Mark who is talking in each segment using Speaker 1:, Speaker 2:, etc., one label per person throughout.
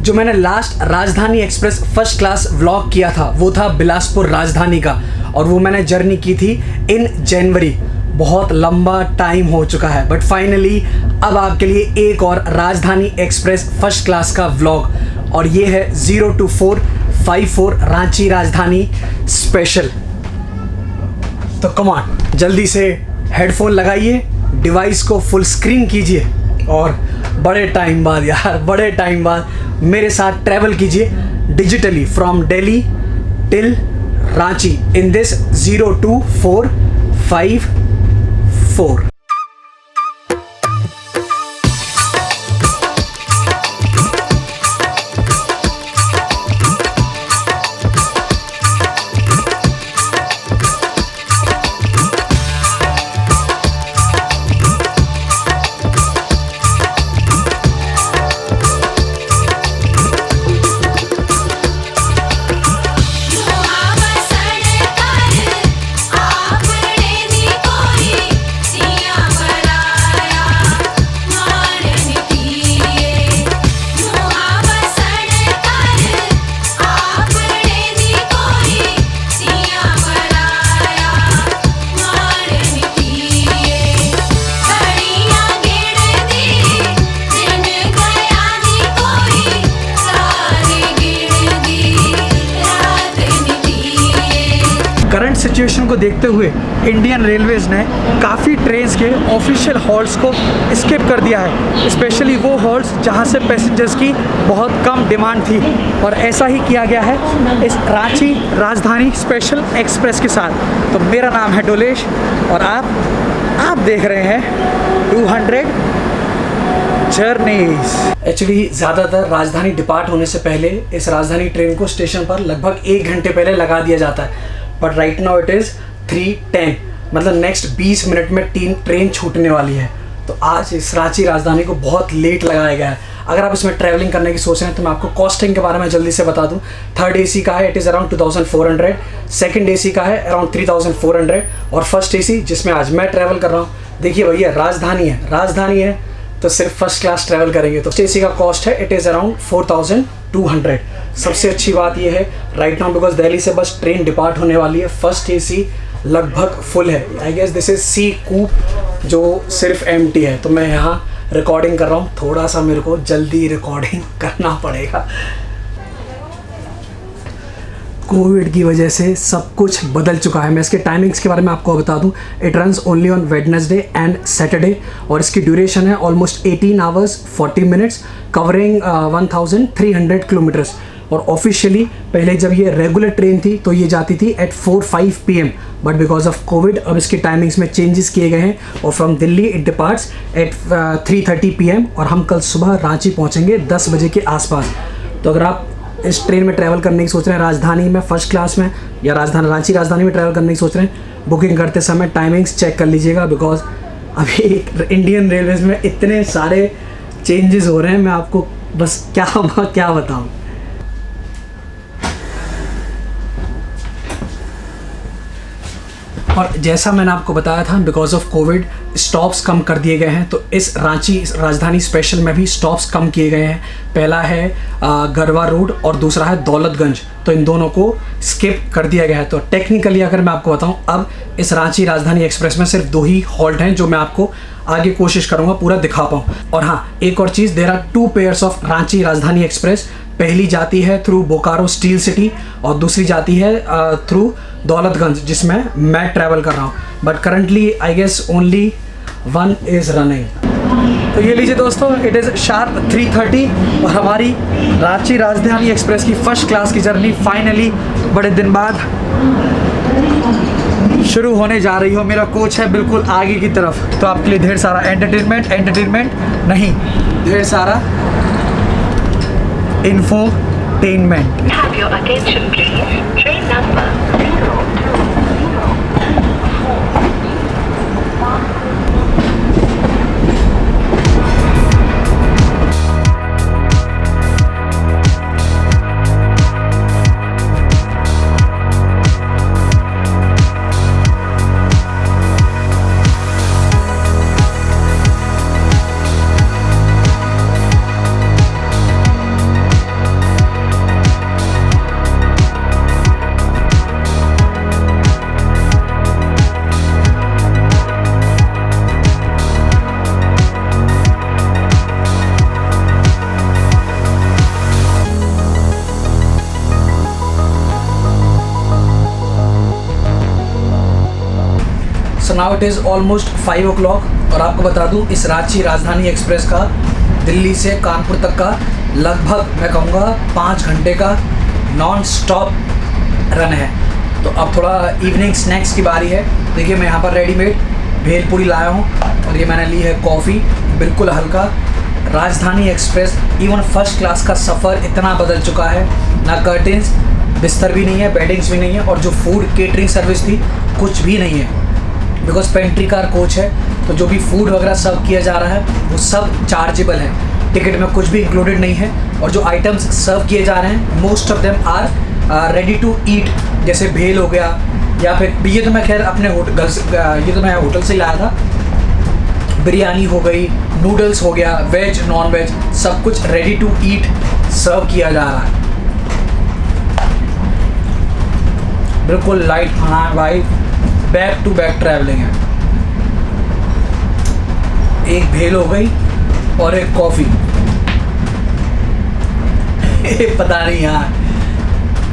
Speaker 1: जो मैंने लास्ट राजधानी एक्सप्रेस फर्स्ट क्लास व्लॉग किया था वो था बिलासपुर राजधानी का, और वो मैंने जर्नी की थी इन जनवरी। बहुत लंबा टाइम हो चुका है, बट फाइनली अब आपके लिए एक और राजधानी एक्सप्रेस फर्स्ट क्लास का व्लॉग, और ये है 02454 रांची राजधानी स्पेशल। तो कम ऑन, जल्दी से हेडफोन लगाइए, डिवाइस को फुल स्क्रीन कीजिए और बड़े टाइम बाद यार, बड़े टाइम बाद मेरे साथ ट्रैवल कीजिए digitally from Delhi till Ranchi in this 02454। Current situation को देखते हुए इंडियन रेलवेज़ ने काफ़ी ट्रेन्स के ऑफिशियल हॉल्ट्स को स्किप कर दिया है, स्पेशली वो हॉल्ट्स जहां से पैसेंजर्स की बहुत कम डिमांड थी। और ऐसा ही किया गया है इस रांची राजधानी स्पेशल एक्सप्रेस के साथ। तो मेरा नाम है डोलेश और आप देख रहे हैं 200 जर्नीज। एक्चुअली ज़्यादातर राजधानी डिपार्ट होने से पहले इस राजधानी ट्रेन को स्टेशन पर लगभग 1 घंटे पहले लगा दिया जाता है, but right now it is 3:10, मतलब नेक्स्ट 20 मिनट में ट्रेन छूटने वाली है। तो आज इस रांची राजधानी को बहुत लेट लगाया गया है। अगर आप इसमें ट्रैवलिंग करने की सोच रहे हैं तो मैं आपको कॉस्टिंग के बारे में जल्दी से बता दूं। 3rd AC का है, it is around 2400, 2nd AC का है अराउंड 3400, और फर्स्ट AC जिसमें आज मैं ट्रैवल कर रहा हूँ, देखिए भैया राजधानी है तो सिर्फ फर्स्ट क्लास ट्रैवल करेंगे तो AC का कॉस्ट है, इट इज़ अराउंड 4200। सबसे अच्छी बात यह है राइट नाउ बिकॉज दिल्ली से बस ट्रेन डिपार्ट होने वाली है, फर्स्ट AC लगभग फुल है। I guess this is C coupe जो सिर्फ एम्प्टी है। तो मैं यहाँ रिकॉर्डिंग कर रहा हूँ, थोड़ा सा मेरे को जल्दी रिकॉर्डिंग करना पड़ेगा। कोविड की वजह से सब कुछ बदल चुका है। मैं इसके टाइमिंग्स के बारे में आपको बता दूं। It runs only on Wednesday and Saturday, और इसकी ड्यूरेशन है almost 18 hours 40 minutes, covering 1300 kilometres. और ऑफिशियली पहले जब ये रेगुलर ट्रेन थी तो ये जाती थी at 4-5 PM, but because of covid अब इसके टाइमिंग्स में चेंजेस किए गए हैं, और from Delhi it departs at 3:30 PM, और हम कल सुबह रांची पहुँचेंगे 10 बजे के आसपास। तो अगर आप इस ट्रेन में ट्रैवल करने की सोच रहे हैं राजधानी में फर्स्ट क्लास में, या रांची राजधानी में ट्रैवल करने की सोच रहे हैं, बुकिंग करते समय टाइमिंग्स चेक कर लीजिएगा, बिकॉज अभी इंडियन रेलवेज़ में इतने सारे चेंजेस हो रहे हैं, मैं आपको बस क्या बताऊँ। और जैसा मैंने आपको बताया था, बिकॉज ऑफ कोविड स्टॉप्स कम कर दिए गए हैं, तो इस रांची राजधानी स्पेशल में भी स्टॉप्स कम किए गए हैं। पहला है गरवा रोड और दूसरा है दौलतगंज, तो इन दोनों को स्किप कर दिया गया है। तो टेक्निकली अगर मैं आपको बताऊं, अब इस रांची राजधानी एक्सप्रेस में सिर्फ 2 ही हॉल्ट हैं, जो मैं आपको आगे कोशिश करूँगा पूरा दिखा पाऊँ। और हाँ, एक और चीज़, there are 2 pairs of Ranchi Rajdhani express. पहली जाती है थ्रू बोकारो स्टील सिटी और दूसरी जाती है थ्रू दौलतगंज, जिसमें मैं ट्रैवल कर रहा हूँ, but currently I guess only 1 is running. तो ये लीजिए दोस्तों, इट इज़ शार्प 3:30 और हमारी रांची राजधानी एक्सप्रेस की फर्स्ट क्लास की जर्नी फाइनली बड़े दिन बाद शुरू होने जा रही हो। मेरा कोच है बिल्कुल आगे की तरफ, तो आपके लिए ढेर सारा एंटरटेनमेंट नहीं, ढेर सारा infotainment.
Speaker 2: Have your attention please. Train number 0.
Speaker 1: Now it is almost 5 o'clock और आपको बता दूं इस रांची राजधानी एक्सप्रेस का दिल्ली से कानपुर तक का लगभग मैं कहूँगा 5 घंटे का नॉन स्टॉप रन है। तो अब थोड़ा इवनिंग स्नैक्स की बारी है। देखिए मैं यहाँ पर रेडीमेड भेलपूरी लाया हूँ और ये मैंने ली है कॉफ़ी, बिल्कुल हल्का। राजधानी एक्सप्रेस इवन फर्स्ट क्लास का सफ़र इतना बदल चुका है, ना कर्टेंस, बिस्तर भी नहीं है, बेडिंग्स भी नहीं है, और जो फूड केटरिंग सर्विस थी कुछ भी नहीं है। बिकॉज पेंट्री कार कोच है तो जो भी फूड वगैरह सर्व किया जा रहा है वो सब चार्जेबल है, टिकट में कुछ भी इंक्लूडेड नहीं है। और जो आइटम्स सर्व किए जा रहे हैं most of them are ready to eat, जैसे भेल हो गया, या फिर ये तो मैं खैर अपने ये तो मैं होटल से ही लाया था, बिरयानी हो गई, नूडल्स हो गया, वेज नॉन वेज सब कुछ रेडी टू ईट सर्व किया जा रहा है। बिल्कुल लाइट खाना है भाई, बैक टू बैक ट्रैवलिंग है। एक भेल हो गई और एक कॉफ़ी। पता नहीं यार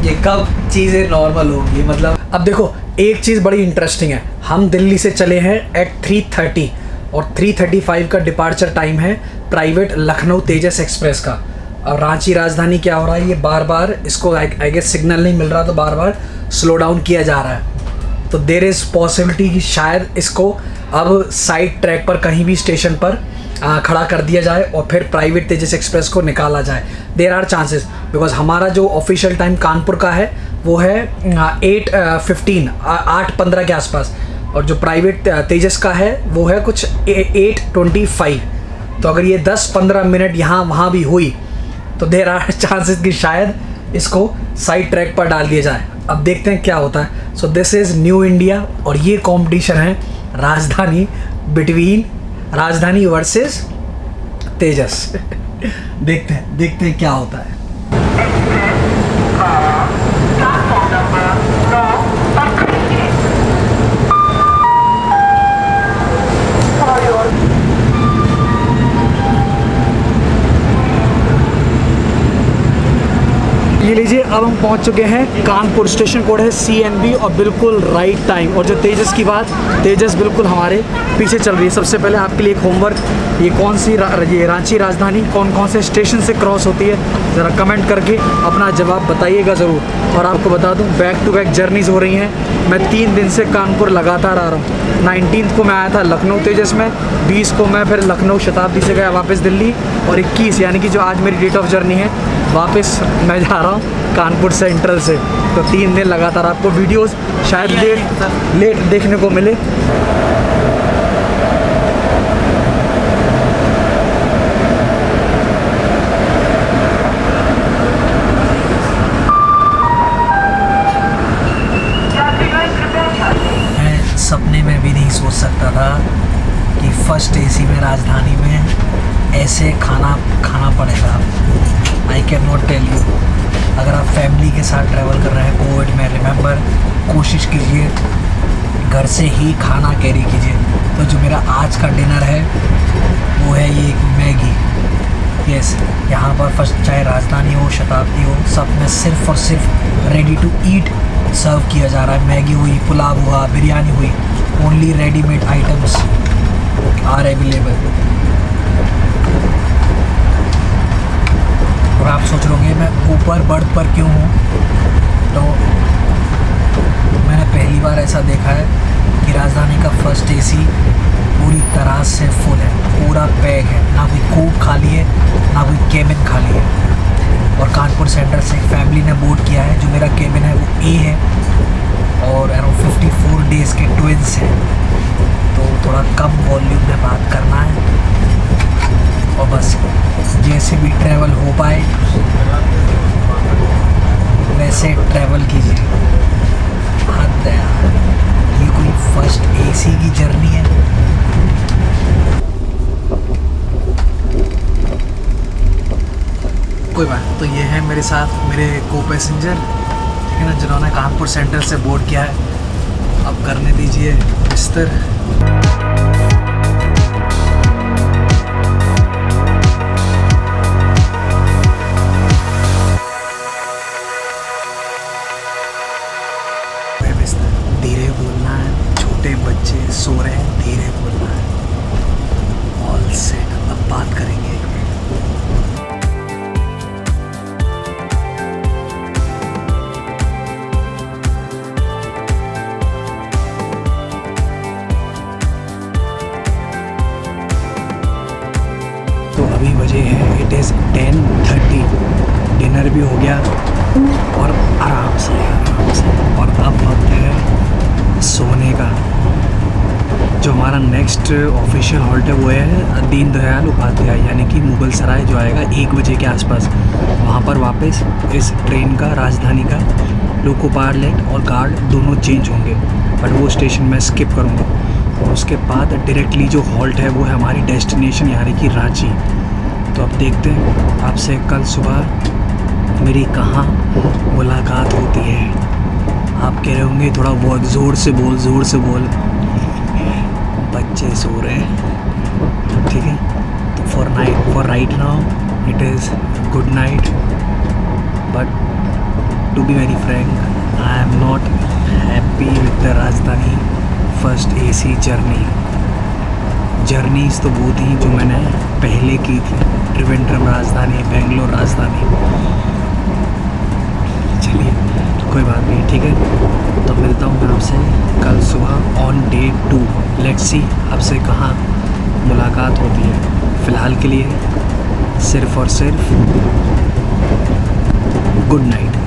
Speaker 1: ये कब चीज़ें नॉर्मल होगी। मतलब अब देखो एक चीज़ बड़ी इंटरेस्टिंग है, हम दिल्ली से चले हैं एट 3:30 और 3:35 का डिपार्चर टाइम है प्राइवेट लखनऊ तेजस एक्सप्रेस का। अब रांची राजधानी क्या हो रहा है, ये बार बार इसको आई गेस सिग्नल नहीं मिल रहा तो बार बार स्लो डाउन किया जा रहा है। तो देर इज़ पॉसिबिलिटी कि शायद इसको अब साइड ट्रैक पर कहीं भी स्टेशन पर खड़ा कर दिया जाए और फिर प्राइवेट तेजस एक्सप्रेस को निकाला जाए। देर आर चांसेस, बिकॉज हमारा जो ऑफिशियल टाइम कानपुर का है वो है 8:15 8:15 के आसपास, और जो प्राइवेट तेजस का है वो है कुछ 8:25। तो अगर ये 10-15 मिनट यहाँ वहाँ भी हुई तो देर आर चांसेस कि शायद इसको साइड ट्रैक पर डाल दिया जाए। अब देखते हैं क्या होता है। So this is new India और ये कंपटीशन है राजधानी बिटवीन राजधानी वर्सेस तेजस। देखते हैं क्या होता है। ये लीजिए अब हम पहुंच चुके हैं कानपुर, स्टेशन कोड है CNB और बिल्कुल राइट टाइम। और जो तेजस की बात, तेजस बिल्कुल हमारे पीछे चल रही है। सबसे पहले आपके लिए एक होमवर्क, ये कौन सी ये रांची राजधानी कौन से स्टेशन से क्रॉस होती है, ज़रा कमेंट करके अपना जवाब बताइएगा ज़रूर। और आपको बता दूं बैक टू बैक जर्नीज़ हो रही हैं। मैं 3 दिन से कानपुर लगातार आ रहा हूँ। 19 को मैं आया था लखनऊ तेजस में, 20 को मैं फिर लखनऊ शताब्दी से गया वापस दिल्ली, और 21 यानी कि जो आज मेरी डेट ऑफ जर्नी है वापस मैं जा रहा हूँ कानपुर सेंट्रल से। तो 3 दिन लगातार आपको वीडियोस शायद लेट देखने को मिले। मैं सपने में भी नहीं सोच सकता था कि फर्स्ट AC में राजधानी में ऐसे खाना पड़ेगा। I can not tell you. अगर आप फैमिली के साथ ट्रैवल कर रहे हैं कोविड में, रिमेंबर कोशिश कीजिए घर से ही खाना कैरी कीजिए। तो जो मेरा आज का डिनर है वो है ये मैगी। यस, यहाँ पर फर्स्ट चाहे राजधानी हो शताब्दी हो, सब में सिर्फ और सिर्फ रेडी टू ईट सर्व किया जा रहा है। मैगी हुई, पुलाव हुआ, बिरयानी हुई, only readymade items are available. और आप सोच रहे मैं ऊपर बर्थ पर क्यों हूँ, तो मैंने पहली बार ऐसा देखा है कि राजधानी का फर्स्ट AC पूरी तरह से फुल है, पूरा पैक है, ना कोई कूप खाली है ना कोई केबिन खाली है। और कानपुर सेंटर से एक फैमिली ने बोर्ड किया है, जो मेरा केबिन है वो A है और अराउंड 54 डेज़ के ट्विंस हैं। तो थोड़ा कम वॉल्यूम में बात करना है और बस जैसे भी ट्रैवल हो पाए वैसे ट्रैवल कीजिए। हद है यार, ये कोई फर्स्ट AC की जर्नी है। कोई बात, तो ये है मेरे साथ मेरे को पैसेंजर, ठीक है ना, जिन्होंने कानपुर सेंटर से बोर्ड किया है। अब करने दीजिए बिस्तर। धीरे बोलना है, छोटे बच्चे सो डिनर भी हो गया और आराम से और अब वक्त है सोने का। जो हमारा नेक्स्ट ऑफिशियल हॉल्ट है वो है दीनदयाल उपाध्याय यानी कि मुगल सराय, जो आएगा 1 बजे के आसपास। वहाँ पर वापस इस ट्रेन का, राजधानी का लोको पायलट और गार्ड दोनों चेंज होंगे, बट वो स्टेशन मैं स्किप करूँगा। और उसके बाद डायरेक्टली जो हॉल्ट है वो है हमारी डेस्टिनेशन यानी कि रांची। तो अब देखते हैं आपसे कल सुबह मेरी कहाँ मुलाकात होती है। आप कह रहे होंगे थोड़ा बहुत ज़ोर से बोल, बच्चे सो रहे हैं, ठीक है। तो for right now it is good night, but to be very frank I am not happy with the Rajdhani first AC journeys तो वो थी जो मैंने पहले की थी, त्रिवेंद्रम राजधानी, बेंगलोर राजधानी। चलिए कोई बात नहीं, ठीक है। तो मिलता हूँ मैं आपसे कल सुबह ऑन डे 2। लेट्स सी आपसे कहाँ मुलाकात होती है। फ़िलहाल के लिए सिर्फ़ और सिर्फ good night.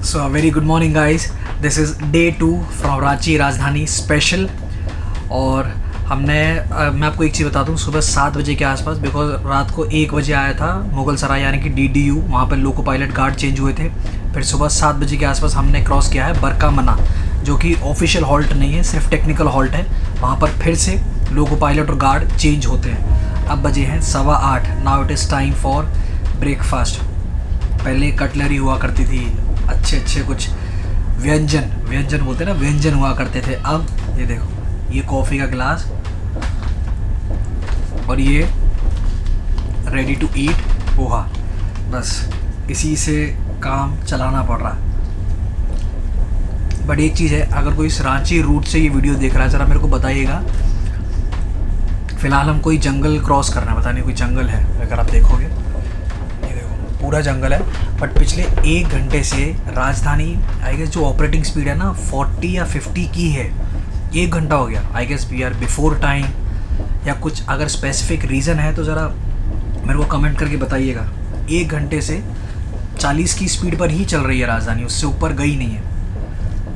Speaker 1: So very good morning guys, this is day 2 from Ranchi Rajdhani special. और हमने मैं आपको एक चीज़ बता दूं, सुबह 7 बजे के आसपास, बिकॉज रात को 1 बजे आया था मुगल सराय यानी कि DDU, वहाँ पर लोको पायलट गार्ड चेंज हुए थे। फिर सुबह 7 बजे के आसपास हमने क्रॉस किया है बरकामना, जो कि ऑफिशियल हॉल्ट नहीं है, सिर्फ टेक्निकल हॉल्ट है। वहाँ पर फिर से लोको पायलट और गार्ड चेंज होते हैं। अब बजे हैं 8:15। Now it is time for breakfast. पहले कटलरी हुआ करती थी, अच्छे कुछ व्यंजन बोलते हैं ना, व्यंजन हुआ करते थे। अब ये देखो, ये कॉफ़ी का गिलास और ये रेडी टू ईट पोहा, बस इसी से काम चलाना पड़ रहा है। बट एक चीज़ है, अगर कोई इस रांची रूट से ये वीडियो देख रहा है, ज़रा मेरे को बताइएगा। फ़िलहाल हम कोई जंगल क्रॉस करना है, पता नहीं कोई जंगल है, अगर आप देखोगे ये देखो पूरा जंगल है। बट पिछले 1 घंटे से राजधानी आई गेस जो ऑपरेटिंग स्पीड है ना 40 या 50 की है। 1 घंटा हो गया, I guess we are before time या कुछ अगर स्पेसिफिक रीज़न है तो ज़रा मेरे को कमेंट करके बताइएगा। 1 घंटे से 40 की स्पीड पर ही चल रही है राजधानी, उससे ऊपर गई नहीं है।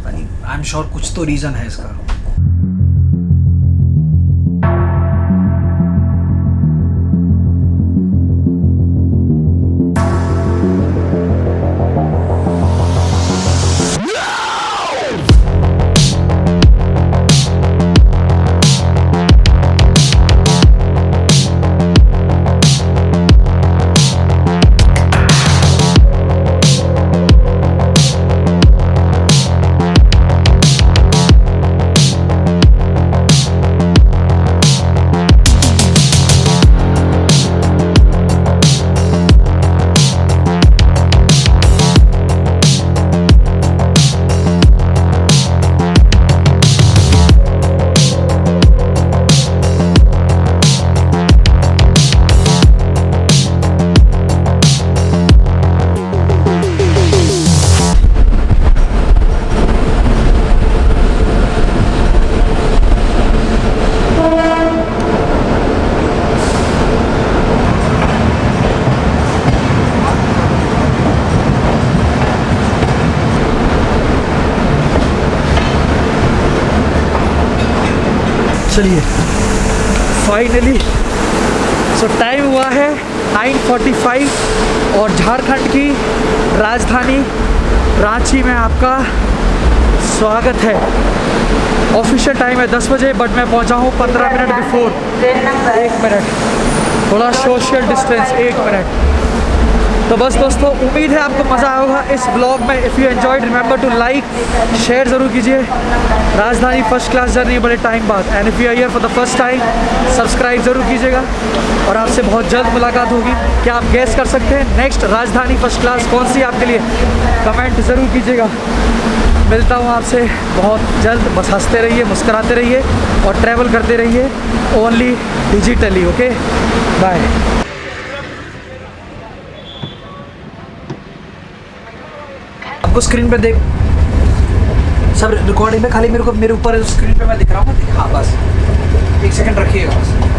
Speaker 1: आई एम श्योर कुछ तो रीज़न है इसका। चलिए फाइनली सो टाइम हुआ है 9:45 और झारखंड की राजधानी रांची में आपका स्वागत है। ऑफिशियल टाइम है 10 बजे, बट मैं पहुंचा हूँ 15 मिनट बिफोर। 1 मिनट, थोड़ा सोशल डिस्टेंस, 1 मिनट। तो बस दोस्तों, उम्मीद है आपको मज़ा आया होगा इस ब्लॉग में। If you enjoyed, remember to like, share ज़रूर कीजिए। राजधानी फर्स्ट क्लास जर्नी बड़े टाइम बाद, and if you are here for the first time, subscribe ज़रूर कीजिएगा। और आपसे बहुत जल्द मुलाकात होगी। क्या आप गेस कर सकते हैं नेक्स्ट राजधानी फर्स्ट क्लास कौन सी आपके लिए? कमेंट ज़रूर कीजिएगा। मिलता हूँ आपसे बहुत जल्द। बस हंसते रहिए, मुस्कुराते रहिए और ट्रैवल करते रहिए, ओनली डिजिटली। Okay, bye. आपको स्क्रीन पे देख, सब रिकॉर्डिंग में खाली मेरे ऊपर स्क्रीन पे मैं दिख रहा हूँ। हाँ बस 1 सेकंड रखिएगा बस।